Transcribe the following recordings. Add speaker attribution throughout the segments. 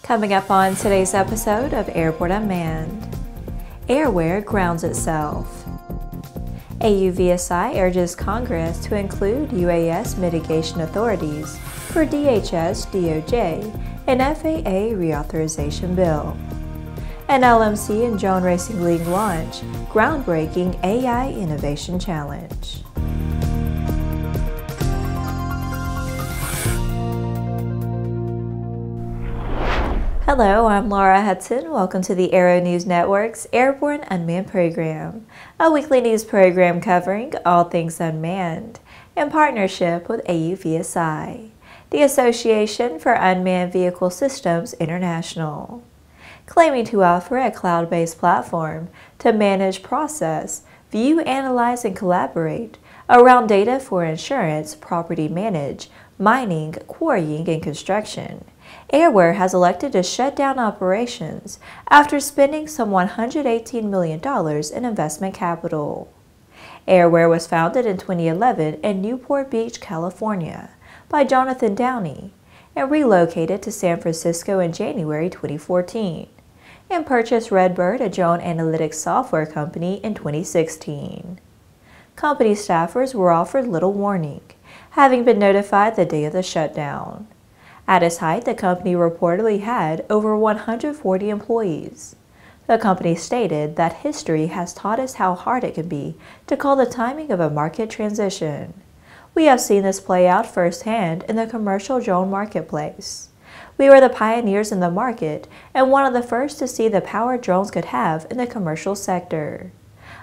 Speaker 1: Coming up on today's episode of Airborne-Unmanned, Airware grounds itself. AUVSI urges Congress to include UAS mitigation authorities for DHS, DOJ, and FAA reauthorization bill. An LMC and Drone Racing League launch groundbreaking AI innovation challenge. Hello, I'm Laura Hudson. Welcome to the Aero-News Network's Airborne-Unmanned program, a weekly news program covering all things unmanned, in partnership with AUVSI, the Association for Unmanned Vehicle Systems International, claiming to offer a cloud-based platform to manage, process, view, analyze, and collaborate around data for insurance, property manage, mining, quarrying, and construction. Airware has elected to shut down operations after spending some $118 million in investment capital. Airware was founded in 2011 in Newport Beach, California, by Jonathan Downey and relocated to San Francisco in January 2014, and purchased Redbird, a drone analytics software company, in 2016. Company staffers were offered little warning, having been notified the day of the shutdown. At its height, the company reportedly had over 140 employees. The company stated that history has taught us how hard it can be to call the timing of a market transition. We have seen this play out firsthand in the commercial drone marketplace. We were the pioneers in the market and one of the first to see the power drones could have in the commercial sector.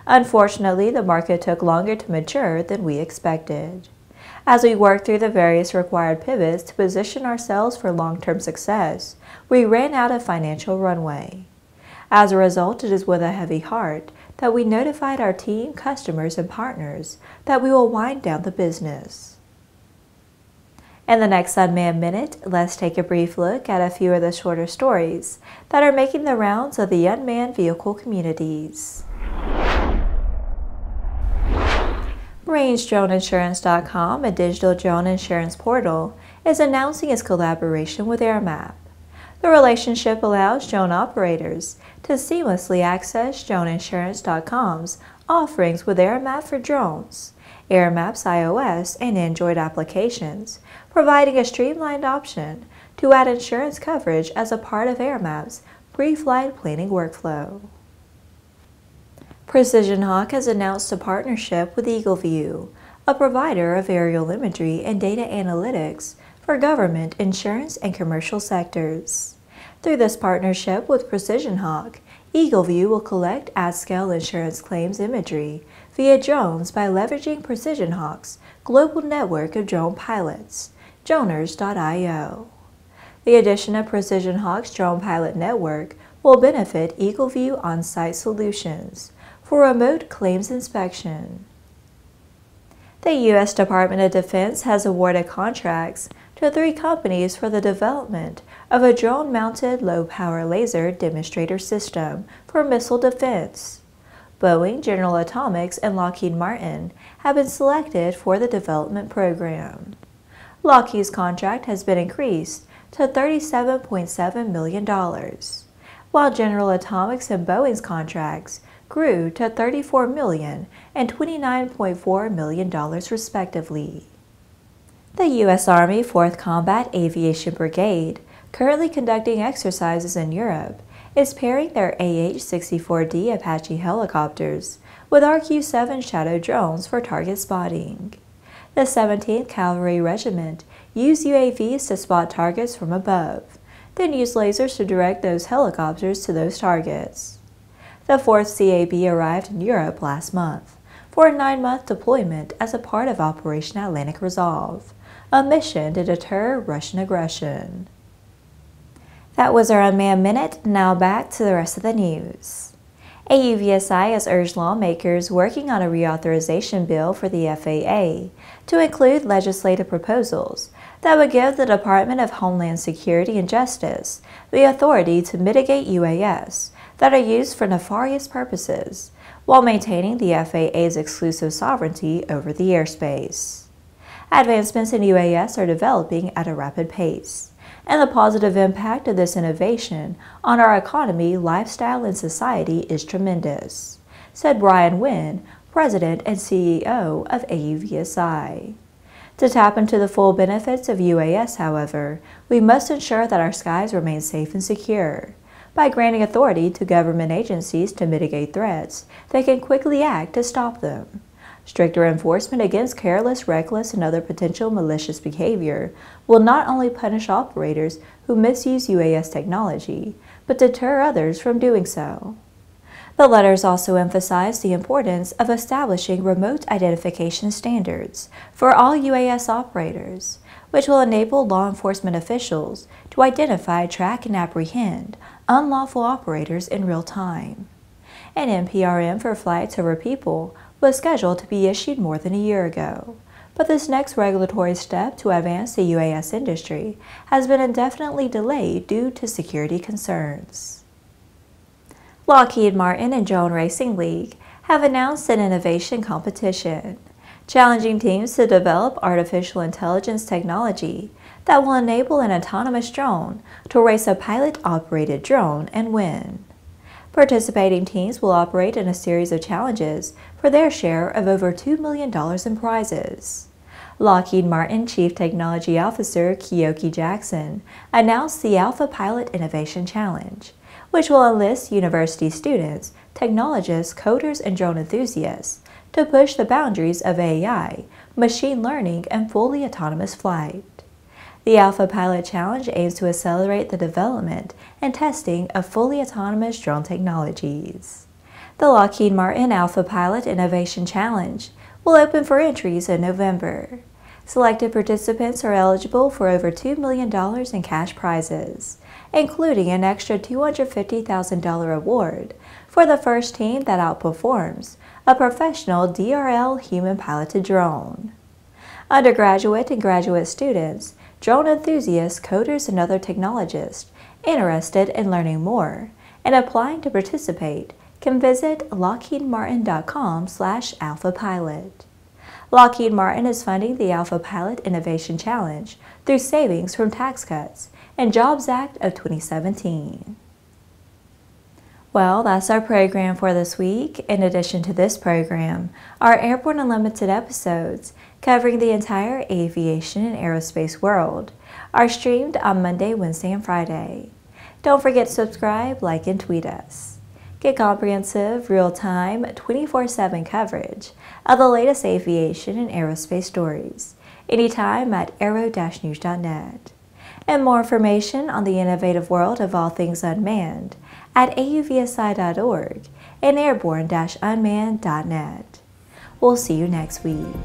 Speaker 1: Unfortunately, the market took longer to mature than we expected. As we worked through the various required pivots to position ourselves for long-term success, we ran out of financial runway. As a result, it is with a heavy heart that we notified our team, customers, and partners that we will wind down the business. In the next Unmanned Minute, let's take a brief look at a few of the shorter stories that are making the rounds of the unmanned vehicle communities. RangeDroneInsurance.com, a digital drone insurance portal, is announcing its collaboration with AirMap. The relationship allows drone operators to seamlessly access DroneInsurance.com's offerings with AirMap for drones, AirMap's iOS and Android applications, providing a streamlined option to add insurance coverage as a part of AirMap's pre-flight planning workflow. PrecisionHawk has announced a partnership with EagleView, a provider of aerial imagery and data analytics for government, insurance, and commercial sectors. Through this partnership with PrecisionHawk, EagleView will collect at-scale insurance claims imagery via drones by leveraging PrecisionHawk's global network of drone pilots, Droners.io. The addition of PrecisionHawk's drone pilot network will benefit EagleView on-site solutions for remote claims inspection. The U.S. Department of Defense has awarded contracts to 3 companies for the development of a drone-mounted low-power laser demonstrator system for missile defense. Boeing, General Atomics, and Lockheed Martin have been selected for the development program. Lockheed's contract has been increased to $37.7 million, while General Atomics and Boeing's contracts grew to $34 million and $29.4 million respectively. The U.S. Army 4th Combat Aviation Brigade, currently conducting exercises in Europe, is pairing their AH-64D Apache helicopters with RQ-7 Shadow drones for target spotting. The 17th Cavalry Regiment used UAVs to spot targets from above, then used lasers to direct those helicopters to those targets. The 4th CAB arrived in Europe last month for a 9-month deployment as a part of Operation Atlantic Resolve, a mission to deter Russian aggression. That was our Unmanned Minute. Now back to the rest of the news. AUVSI has urged lawmakers working on a reauthorization bill for the FAA to include legislative proposals that would give the Department of Homeland Security and Justice the authority to mitigate UAS that are used for nefarious purposes, while maintaining the FAA's exclusive sovereignty over the airspace. Advancements in UAS are developing at a rapid pace. and the positive impact of this innovation on our economy, lifestyle, and society is tremendous, said Brian Wynn, President and CEO of AUVSI. To tap into the full benefits of UAS, however, we must ensure that our skies remain safe and secure. By granting authority to government agencies to mitigate threats, they can quickly act to stop them. Stricter enforcement against careless, reckless, and other potential malicious behavior will not only punish operators who misuse UAS technology, but deter others from doing so. The letters also emphasize the importance of establishing remote identification standards for all UAS operators, which will enable law enforcement officials to identify, track, and apprehend unlawful operators in real time. An NPRM for flights over people was scheduled to be issued more than a year ago, but this next regulatory step to advance the UAS industry has been indefinitely delayed due to security concerns. Lockheed Martin and Drone Racing League have announced an innovation competition, challenging teams to develop artificial intelligence technology that will enable an autonomous drone to race a pilot-operated drone and win. Participating teams will operate in a series of challenges for their share of over $2 million in prizes. Lockheed Martin Chief Technology Officer Keoki Jackson announced the Alpha Pilot Innovation Challenge, which will enlist university students, technologists, coders, and drone enthusiasts to push the boundaries of AI, machine learning, and fully autonomous flight. The Alpha Pilot Challenge aims to accelerate the development and testing of fully autonomous drone technologies. The Lockheed Martin Alpha Pilot Innovation Challenge will open for entries in November. Selected participants are eligible for over $2 million in cash prizes, including an extra $250,000 award for the first team that outperforms a professional DRL human-piloted drone. Undergraduate and graduate students, drone enthusiasts, coders, and other technologists interested in learning more and applying to participate can visit lockheedmartin.com/alphapilot. Lockheed Martin is funding the Alpha Pilot Innovation Challenge through savings from tax cuts and Jobs Act of 2017. Well, that's our program for this week. In addition to this program, our Airborne Unlimited episodes covering the entire aviation and aerospace world are streamed on Monday, Wednesday, and Friday. Don't forget to subscribe, like, and tweet us. Get comprehensive, real-time, 24/7 coverage of the latest aviation and aerospace stories anytime at aero-news.net. And more information on the innovative world of all things unmanned at auvsi.org and airborne-unmanned.net. We'll see you next week.